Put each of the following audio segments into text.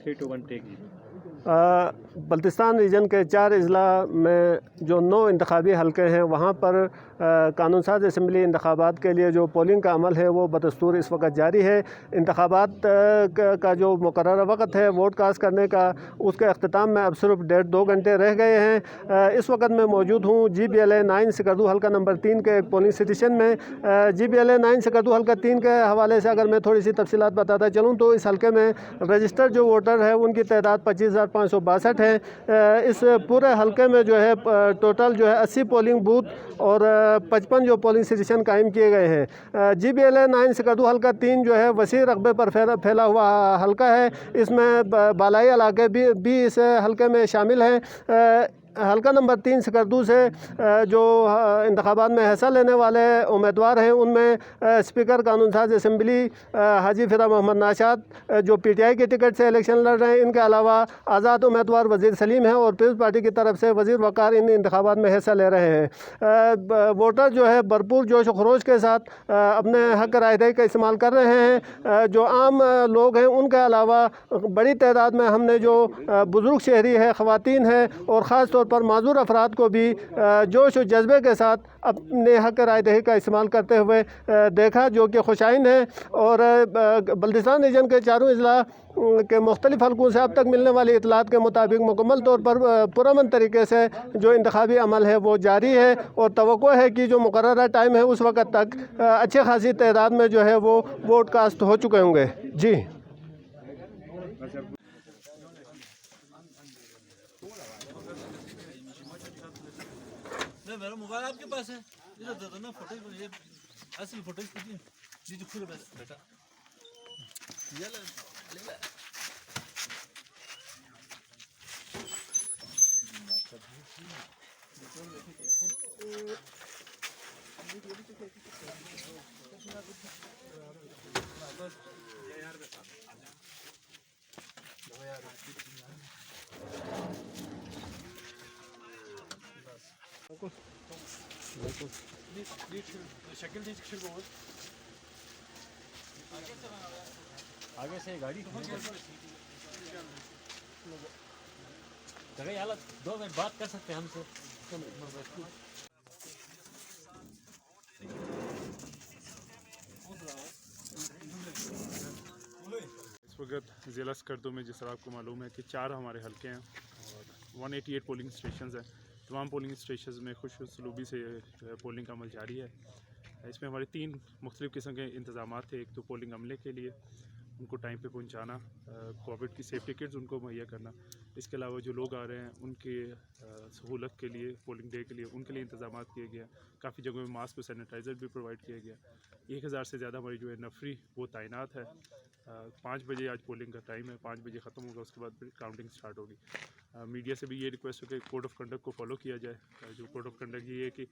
3 to 1 take. Baltistan reason के 4 अजला में जो 9 इंतखाबी हलके हैं वहाँ पर कानून साज असम्बली इंतखाबात के लिए जो पोलिंग का अमल है वो बदस्तूर इस वक्त जारी है। इंतखाबात का जो मुकर्रर वक्त है वोट कास्ट करने का, उसके अख्ताम में अब सिर्फ 1.5-2 घंटे रह गए हैं। इस वक्त मैं मौजूद हूँ GBLA 9 सिकरदू हल्का नंबर 3 के एक पोलिंग स्टेशन में। GBLA 9 सिकरदू हल्का 3 के हवाले से अगर मैं थोड़ी सी तफसीलात बताता चलूँ तो इस हल्के में रजिस्टर्ड जो वोटर है उनकी तादाद 25,562 है। इस पूरे हल्के में जो है टोटल जो है 80 पोलिंग बूथ और 55 जो पोलिंग स्टेशन कायम किए गए हैं। GBLA 9 सिकरदू हल्का 3 जो है वसी रकबे पर फैला हुआ हल्का है। इसमें बालाई इलाके भी इस हल्के में शामिल हैं। हल्का नंबर 3 सिकरदू से जो इंतखाबात में हिस्सा लेने वाले उम्मीदवार हैं उनमें स्पीकर कानून साज असम्बली हाजी फिदा मोहम्मद नाशाद जो PTI के टिकट से इलेक्शन लड़ रहे हैं, इनके अलावा आज़ाद उम्मीदवार वज़ीर सलीम हैं और पीपल्स पार्टी की तरफ से वज़ीर वक़ार इन इंतखाबात में हिस्सा ले रहे हैं। वोटर जो है भरपूर जोश खरोश के साथ अपने हक़ रायदही का इस्तेमाल कर रहे हैं। जो आम लोग हैं उनके अलावा बड़ी तादाद में हमने जो बुज़ुर्ग शहरी है, ख़वातीन है और ख़ास तौर पर माजूर अफराद को भी जोश और जज्बे के साथ अपने हक़ रायदही का इस्तेमाल करते हुए देखा, जो कि खुशाइन है। और बल्तिस्तान रीजन के चारों अजला के मुख्तलिफ हल्कों से अब तक मिलने वाली इतलात के मुताबिक मुकम्मल तौर पर पुरअमन तरीके से जो इंतखाबी अमल है वो जारी है और तवक्को है कि जो मुकर्ररा टाइम है उस वक़्त तक अच्छी खासी तादाद में जो है वो वोट कास्ट हो चुके होंगे। जी मेरा मोबाइल आपके पास है, इधर दे दो ना फोटो, ये असली फोटो खींचिए जी जो खुद बस बेटा ये ले शक्ल दीजिए बहुत आगे से गाड़ी जगह यार 2 मिनट बात कर सकते हैं हमसे। इस वक्त ज़िला स्कर्दू में जिस तरह आपको मालूम है कि 4 हमारे हल्के हैं और 188 पोलिंग स्टेशंस हैं। तमाम पोलिंग स्टेशंस में खुश सलूबी से जो है पोलिंग का अमल जारी है। इसमें हमारे 3 मुख्तलिफ़ किस्म के इंतज़ाम थे। एक तो पोलिंग अमले के लिए उनको टाइम पे पहुंचाना, कोविड की सेफ्टी किट्स उनको मुहैया करना। इसके अलावा जो लोग आ रहे हैं उनके सहूलत के लिए पोलिंग डे के लिए उनके लिए इंतज़ाम किए गए। काफ़ी जगहों में मास्क और सैनिटाइज़र भी प्रोवाइड किया गया। 1000 से ज़्यादा हमारी जो है नफरी वो तैनात है। 5 बजे आज पोलिंग का टाइम है, 5 बजे ख़त्म होगा, उसके बाद फिर काउंटिंग स्टार्ट होगी। मीडिया से भी ये रिक्वेस्ट हो कि कोड ऑफ कंडक्ट को फॉलो किया जाए। जो कोड ऑफ कंडक्ट ये है कि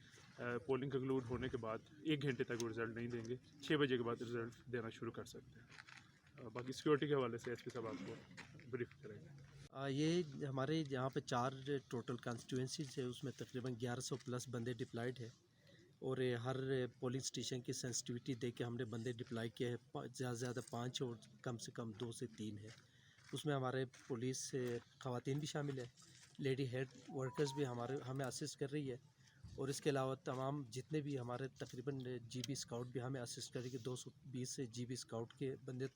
पोलिंग कंक्लूड होने के बाद 1 घंटे तक वो रिज़ल्ट नहीं देंगे, 6 बजे के बाद रिज़ल्ट देना शुरू कर सकते हैं। बाकी सिक्योरिटी के हवाले से SP साहब आपको ब्रीफ करेंगे। ये हमारे यहाँ पे 4 टोटल कॉन्स्टिट्यूंसीज है, उसमें तकरीबन 1100 प्लस बंदे डिप्लॉयड है और हर पोलिंग स्टेशन की सेंसिटिविटी देख के हमने बंदे डिप्लॉय किए हैं। ज़्यादा से ज़्यादा 5 और कम से कम 2 से 3 है। उसमें हमारे पुलिस ख़वातीन भी शामिल है, लेडी हेड वर्कर्स भी हमें असिस्ट कर रही है और इसके अलावा तमाम जितने भी हमारे तकरीबन GB स्काउट भी हमें असिस्ट कर रही है कि 220 से GB स्काउट के बंदे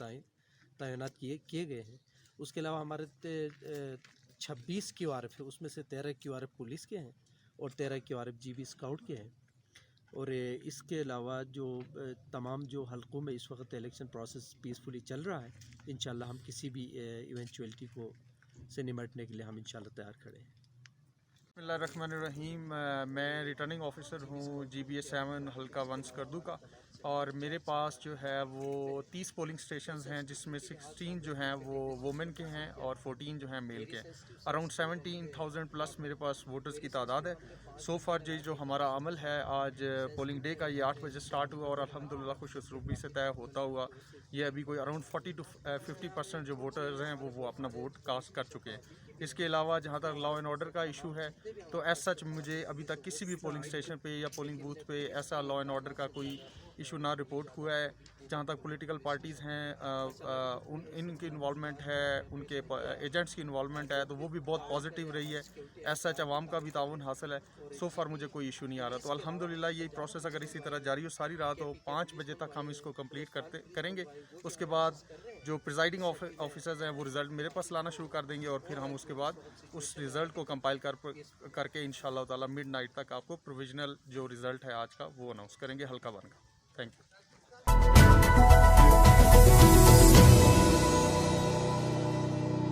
तैनात किए गए हैं। उसके अलावा हमारे 26 QRF है, उसमें से 13 QRF पुलिस के हैं और 13 QRF GB स्काउट के हैं। और इसके अलावा जो तमाम जो हलकों में इस वक्त इलेक्शन प्रोसेस पीसफुली चल रहा है, इंशाल्लाह हम किसी भी इवेंचुअलिटी को से निपटने के लिए हम इंशाल्लाह तैयार खड़े हैं। बिस्मिल्लाहिर्रहमानिर्रहीम। मैं रिटर्निंग ऑफिसर हूँ GBA 7 हल्का 1 स्कर्दू का और मेरे पास जो है वो 30 पोलिंग स्टेशंस हैं, जिसमें 16 जो हैं वो वुमेन के हैं और 14 जो हैं मेल के हैं। अराउंड 17,000 प्लस मेरे पास वोटर्स की तादाद है। सो फार जो हमारा अमल है आज पोलिंग डे का, ये 8 बजे स्टार्ट हुआ और अल्हम्दुलिल्लाह खुश उसलूबी से तय होता हुआ ये अभी कोई अराउंड 40 to 50% जो वोटर्स हैं वो अपना वोट कास्ट कर चुके हैं। इसके अलावा जहाँ तक लॉ एंड ऑर्डर का इशू है तो एज सच मुझे अभी तक किसी भी पोलिंग स्टेशन पे या पोलिंग बूथ पे ऐसा लॉ एंड ऑर्डर का कोई इशू ना रिपोर्ट हुआ है। जहाँ तक पॉलिटिकल पार्टीज़ हैं इनकी इन्वॉल्वमेंट है, उनके एजेंट्स की इन्वॉल्वमेंट है, तो वो भी बहुत पॉजिटिव रही है। ऐसा अवाम का भी ताउन हासिल है। सो फार मुझे कोई इशू नहीं आ रहा। तो अल्हम्दुलिल्लाह ये प्रोसेस अगर इसी तरह जारी हो सारी रात हो 5 बजे तक हम इसको कंप्लीट करेंगे। उसके बाद जो प्रिजाइडिंग ऑफिसर्स हैं वो रिज़ल्ट मेरे पास लाना शुरू कर देंगे और फिर हम उसके बाद उस रिज़ल्ट को कंपाइल करके इंशाअल्लाह ताला मिडनाइट तक आपको प्रोविजनल जो रिज़ल्ट है आज का वो अनाउंस करेंगे हल्का वन का। Thank you.